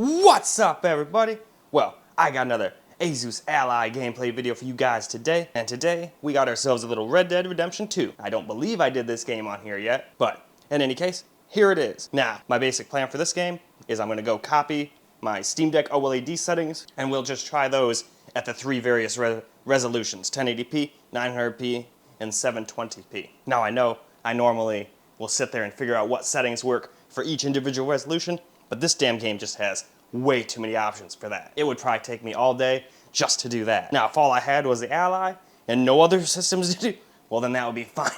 What's up, everybody? Well, I got another Asus Ally gameplay video for you guys today, and today we got ourselves a little Red Dead Redemption 2. I don't believe I did this game on here yet, but in any case, here it is. Now, my basic plan for this game is I'm going to go copy my Steam Deck OLED settings, and we'll just try those at the three various resolutions, 1080p, 900p, and 720p. Now, I know I normally will sit there and figure out what settings work for each individual resolution, but this damn game just has way too many options for that. It would probably take me all day just to do that. Now, if all I had was the Ally and no other systems to do, well, then that would be fine.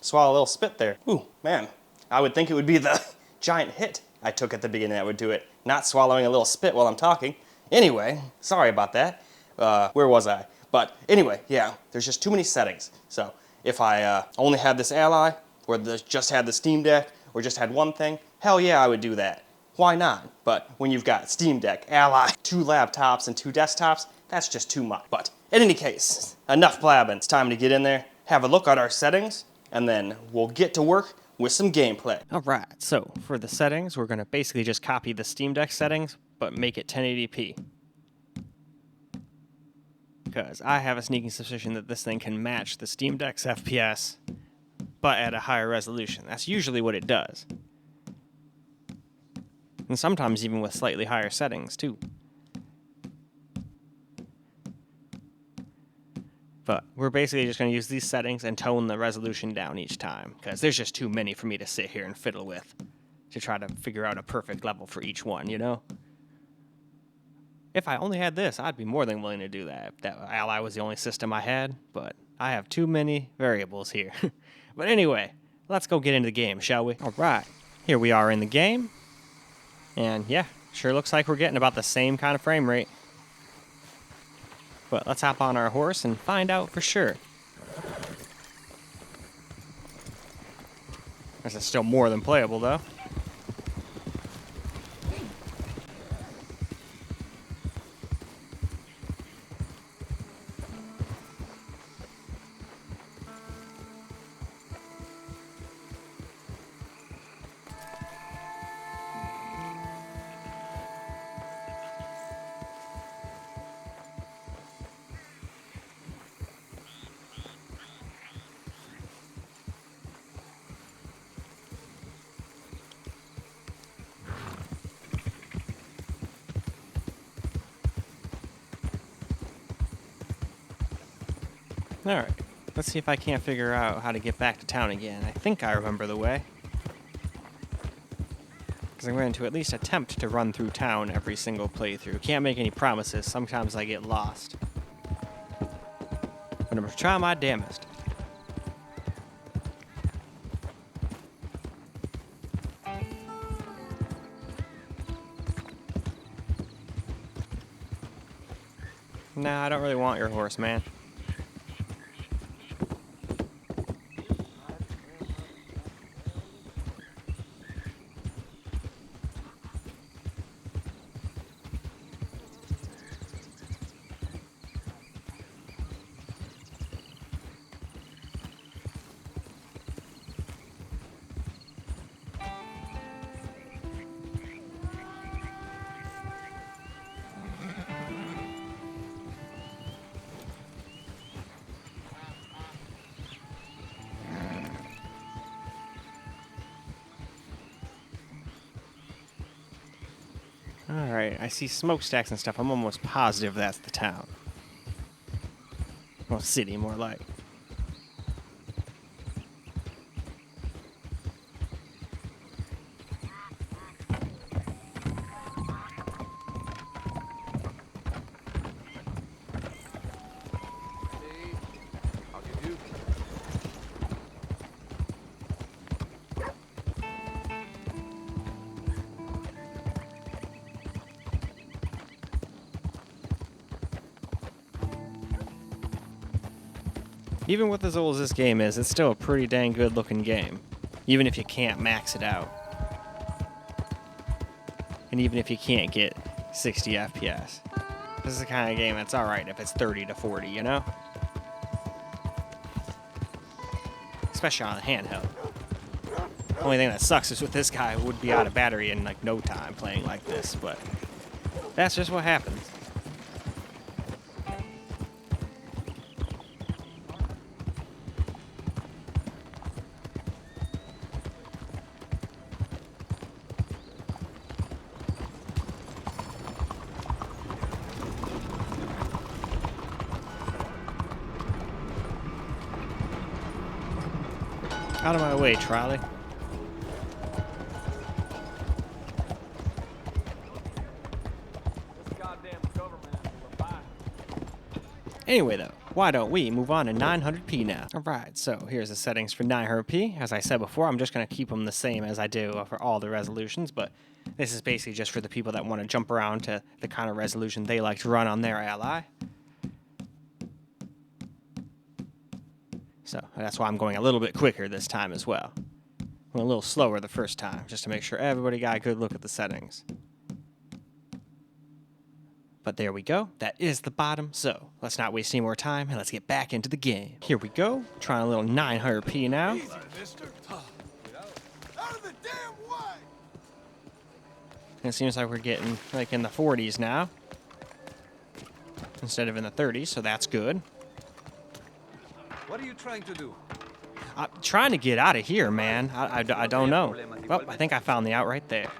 Swallow a little spit there. Ooh, man. I would think it would be the giant hit I took at the beginning that would do it, not swallowing a little spit while I'm talking. Anyway, sorry about that. Where was I? But anyway, yeah, there's just too many settings. So if I only had this Ally, or just had the Steam Deck, or just had one thing, hell yeah, I would do that. Why not? But when you've got Steam Deck, Ally, 2 laptops, and 2 desktops, that's just too much. But in any case, enough blabbing. It's time to get in there, have a look at our settings, and then we'll get to work with some gameplay. Alright, so for the settings, we're going to basically just copy the Steam Deck settings, but make it 1080p. Because I have a sneaking suspicion that this thing can match the Steam Deck's FPS, but at a higher resolution. That's usually what it does. And sometimes even with slightly higher settings, too. But we're basically just going to use these settings and tone the resolution down each time, because there's just too many for me to sit here and fiddle with to try to figure out a perfect level for each one, you know? If I only had this, I'd be more than willing to do that. If that Ally was the only system I had, but I have too many variables here. But anyway, let's go get into the game, shall we? Alright, here we are in the game. And yeah, sure looks like we're getting about the same kind of frame rate. But let's hop on our horse and find out for sure. This is still more than playable, though. Alright, let's see if I can't figure out how to get back to town again. I think I remember the way. Because I'm going to at least attempt to run through town every single playthrough. Can't make any promises, sometimes I get lost. But I'm going to try my damnedest. Nah, I don't really want your horse, man. Alright, I see smokestacks and stuff. I'm almost positive that's the town. Well, city, more like. Even with as old as this game is, it's still a pretty dang good looking game. Even if you can't max it out. And even if you can't get 60 FPS. This is the kind of game that's alright if it's 30 to 40, you know? Especially on a handheld. Only thing that sucks is with this guy would be out of battery in like no time playing like this, but that's just what happens. Out of my way, trolley. Anyway, though, why don't we move on to 900p now? Alright, so here's the settings for 900p. As I said before, I'm just going to keep them the same as I do for all the resolutions, but this is basically just for the people that want to jump around to the kind of resolution they like to run on their Ally. So that's why I'm going a little bit quicker this time as well. Went a little slower the first time, just to make sure everybody got a good look at the settings. But there we go. That is the bottom. So let's not waste any more time and let's get back into the game. Here we go. Trying a little 900p now. Easy, mister. Out of the damn way! And it seems like we're getting like in the 40s now, instead of in the 30s, so that's good. What are you trying to do? I'm trying to get out of here, man. I don't know. Well, I think I found the out right there.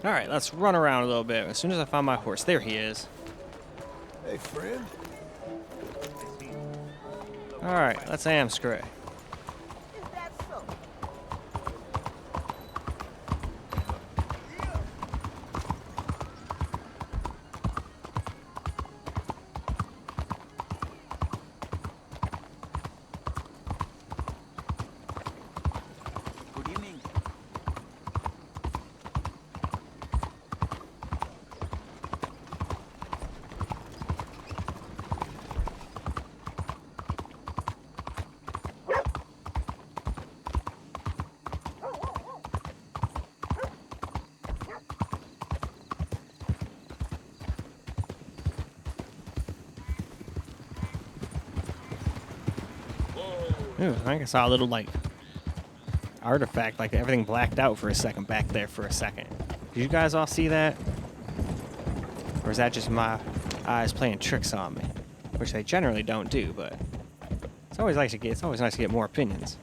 All right, let's run around a little bit. As soon as I find my horse, there he is. Hey, friend. All right, let's amscray. Ooh, I think I saw a little, like, artifact, like everything blacked out for a second back there for a second. Did you guys all see that? Or is that just my eyes playing tricks on me? Which they generally don't do, but it's always nice to get more opinions.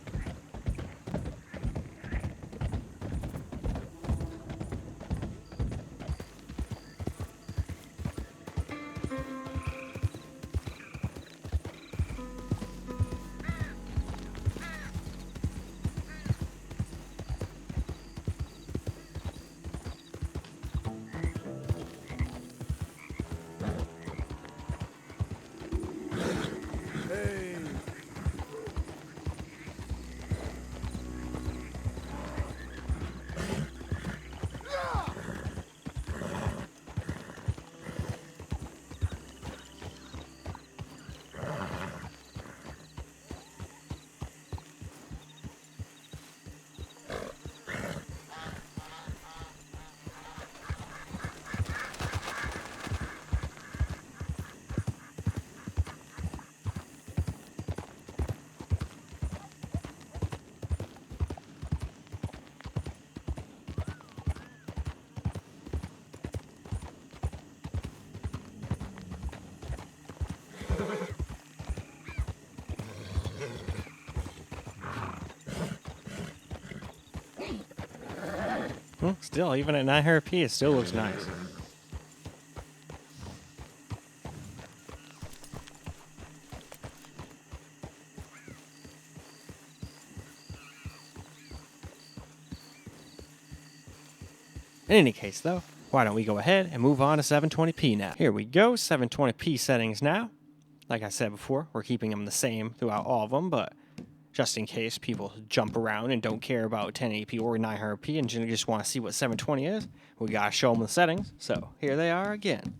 Still, even at 900p, it still looks nice. In any case, though, why don't we go ahead and move on to 720p now? Here we go, 720p settings now. Like I said before, we're keeping them the same throughout all of them, but just in case people jump around and don't care about 1080p or 900p and just want to see what 720 is, we gotta show them the settings. So here they are again.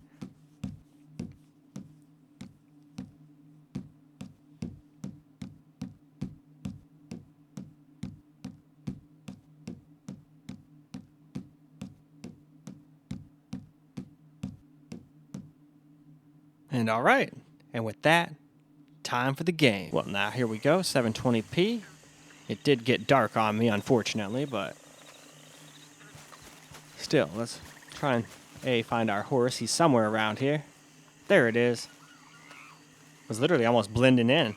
And all right, and with that, time for the game. Well, now here we go, 720p. It did get dark on me, unfortunately, but still, let's try and find our horse. He's somewhere around here. There it is. It was literally almost blending in.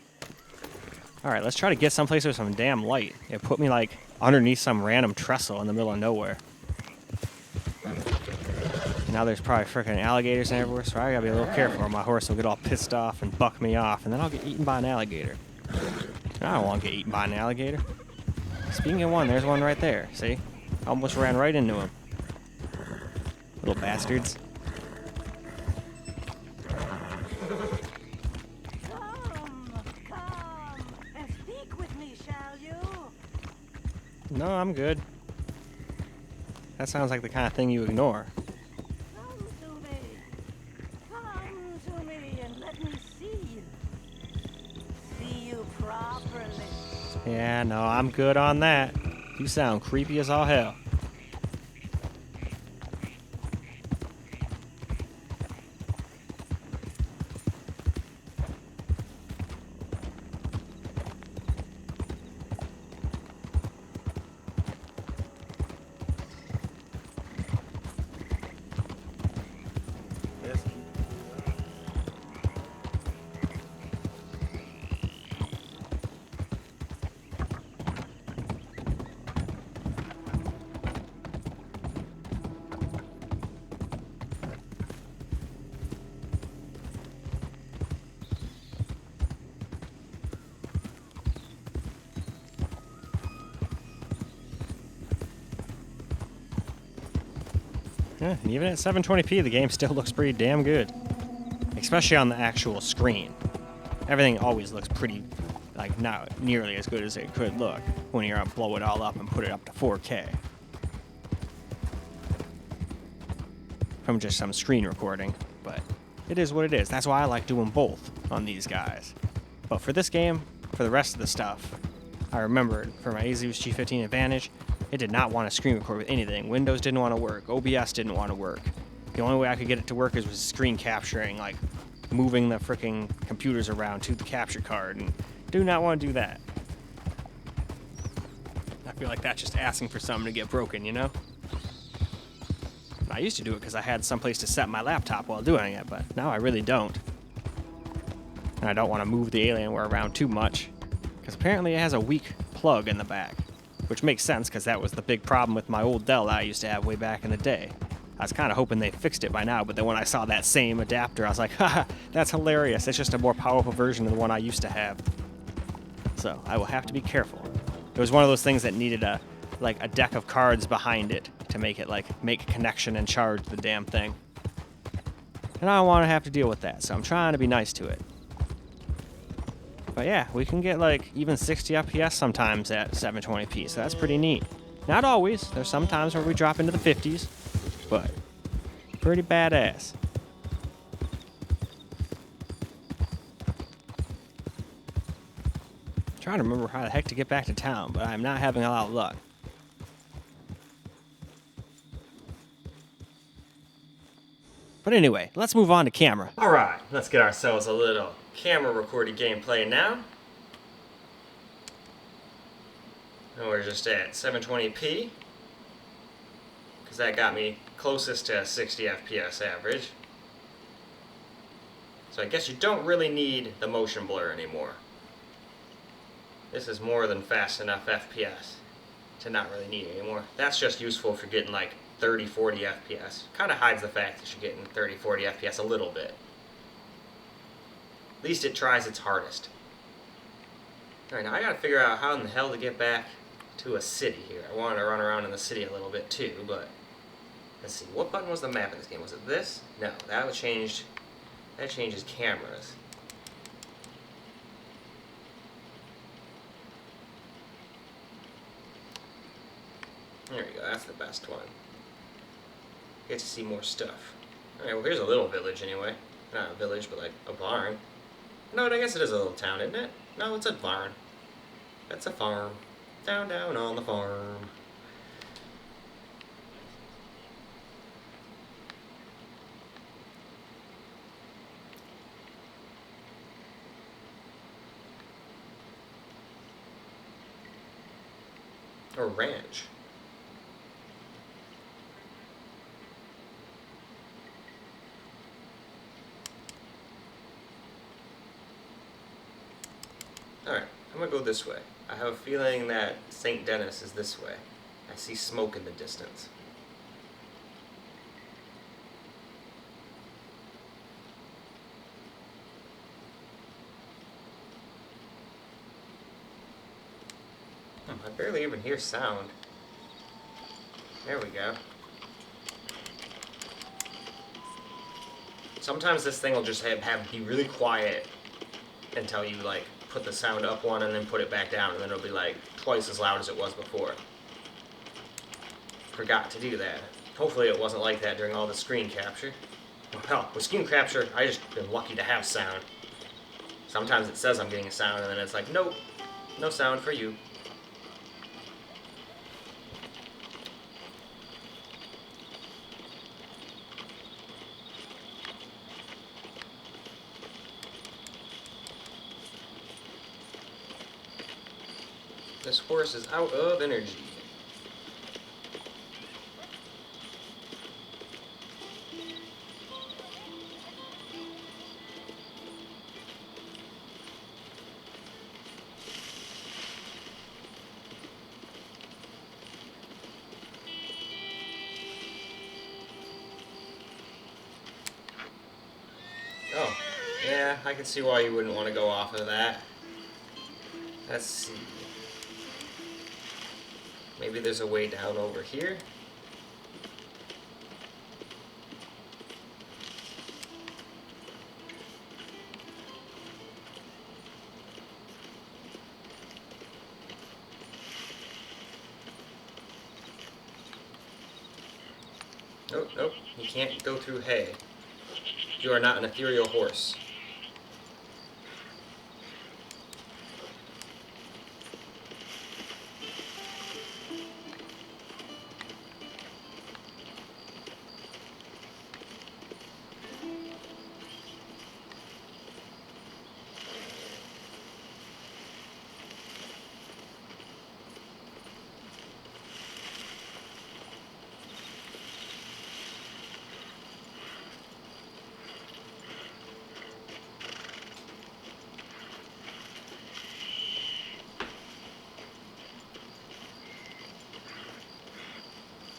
All right, let's try to get someplace with some damn light. It put me like underneath some random trestle in the middle of nowhere. Now there's probably freaking alligators everywhere, so I gotta be a little careful or my horse will get all pissed off and buck me off, and then I'll get eaten by an alligator. I don't want to get eaten by an alligator. Speaking of one, there's one right there. See? Almost ran right into him. Little bastards. Come and speak with me, shall you? No, I'm good. That sounds like the kind of thing you ignore. Come to me. Come to me and let me see you. See you properly. Yeah, no, I'm good on that. You sound creepy as all hell. Yeah, and even at 720p, the game still looks pretty damn good. Especially on the actual screen. Everything always looks pretty, like, not nearly as good as it could look when you're up, blow it all up and put it up to 4K. From just some screen recording, but it is what it is. That's why I like doing both on these guys. But for this game, for the rest of the stuff, I remembered for my Asus G15 Advantage, it did not want to screen record with anything. Windows didn't want to work. OBS didn't want to work. The only way I could get it to work is with screen capturing, like moving the freaking computers around to the capture card, and do not want to do that. I feel like that's just asking for something to get broken, you know? I used to do it because I had someplace to set my laptop while doing it, but now I really don't. And I don't want to move the Alienware around too much, because apparently it has a weak plug in the back. Which makes sense, because that was the big problem with my old Dell that I used to have way back in the day. I was kind of hoping they fixed it by now, but then when I saw that same adapter, I was like, haha, that's hilarious. It's just a more powerful version of the one I used to have. So I will have to be careful. It was one of those things that needed a deck of cards behind it to make it make a connection and charge the damn thing. And I don't want to have to deal with that, so I'm trying to be nice to it. But yeah, we can get even 60 FPS sometimes at 720p, so that's pretty neat. Not always. There's some times where we drop into the 50s, but pretty badass. Trying to remember how the heck to get back to town, but I'm not having a lot of luck. But anyway, let's move on to camera. Alright, let's get ourselves a little camera recorded gameplay now. And we're just at 720p, because that got me closest to 60 FPS average. So I guess you don't really need the motion blur anymore. This is more than fast enough FPS to not really need it anymore. That's just useful for getting 30, 40 FPS. Kind of hides the fact that you're getting 30, 40 FPS a little bit. At least it tries its hardest. Alright, now I gotta figure out how in the hell to get back to a city here. I wanted to run around in the city a little bit too, but let's see. What button was the map in this game? Was it this? No, that changes cameras. There we go, that's the best one. Get to see more stuff. Alright, well here's a little village anyway. Not a village, but a barn. No, I guess it is a little town, isn't it? No, it's a barn. That's a farm. Down on the farm. or ranch. Alright, I'm gonna go this way. I have a feeling that St. Denis is this way. I see smoke in the distance. I barely even hear sound. There we go. Sometimes this thing will just have be really quiet until you like put the sound up one and then put it back down, and then it'll be like twice as loud as it was before. Forgot to do that. Hopefully it wasn't like that during all the screen capture. Well, with screen capture, I just been lucky to have sound. Sometimes it says I'm getting a sound, and then it's like, nope, no sound for you. This horse is out of energy. Oh, yeah, I can see why you wouldn't want to go off of that. Let's see. Maybe there's a way down over here. Nope, nope, you can't go through hay. You are not an ethereal horse.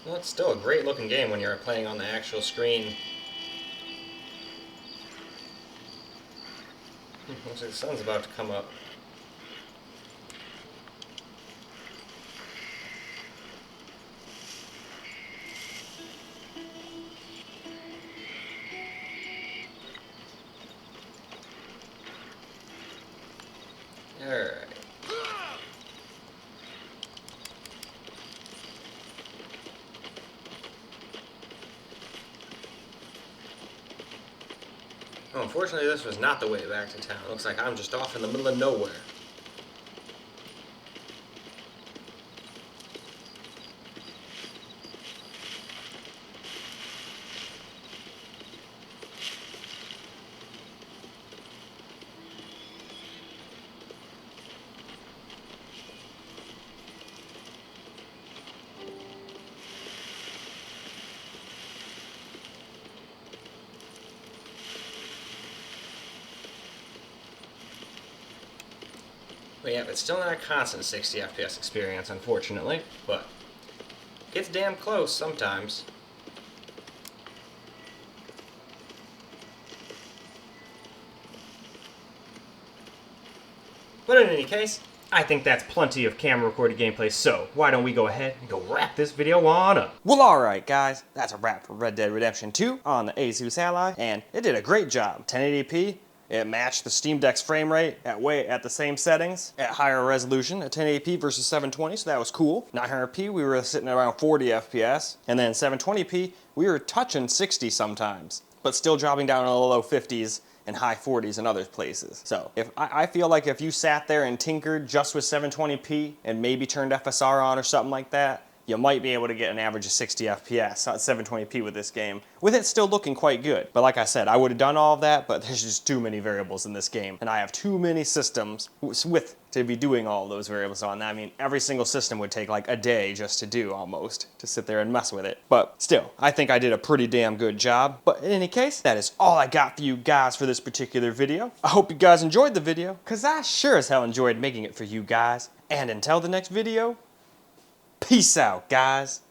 Well, it's still a great looking game when you're playing on the actual screen. Looks like the sun's about to come up. Alright. Oh, unfortunately, this was not the way back to town. Looks like I'm just off in the middle of nowhere. But yeah, it's still not a constant 60 FPS experience, unfortunately, but it's damn close sometimes. But in any case, I think that's plenty of camera recorded gameplay, so why don't we go ahead and go wrap this video on up. Well, alright guys, that's a wrap for Red Dead Redemption 2 on the Asus Ally, and it did a great job. 1080p, it matched the Steam Deck's frame rate at the same settings, at higher resolution, at 1080p versus 720, so that was cool. 900p, we were sitting at around 40 FPS, and then 720p, we were touching 60 sometimes, but still dropping down in the low 50s and high 40s in other places. So I feel like if you sat there and tinkered just with 720p and maybe turned FSR on or something like that, you might be able to get an average of 60 FPS at 720p with this game, with it still looking quite good. But like I said, I would have done all of that, but there's just too many variables in this game, and I have too many systems to be doing all those variables on. I mean, every single system would take like a day just to do, almost, to sit there and mess with it. But still, I think I did a pretty damn good job. But in any case, that is all I got for you guys for this particular video. I hope you guys enjoyed the video, because I sure as hell enjoyed making it for you guys. And until the next video, peace out, guys.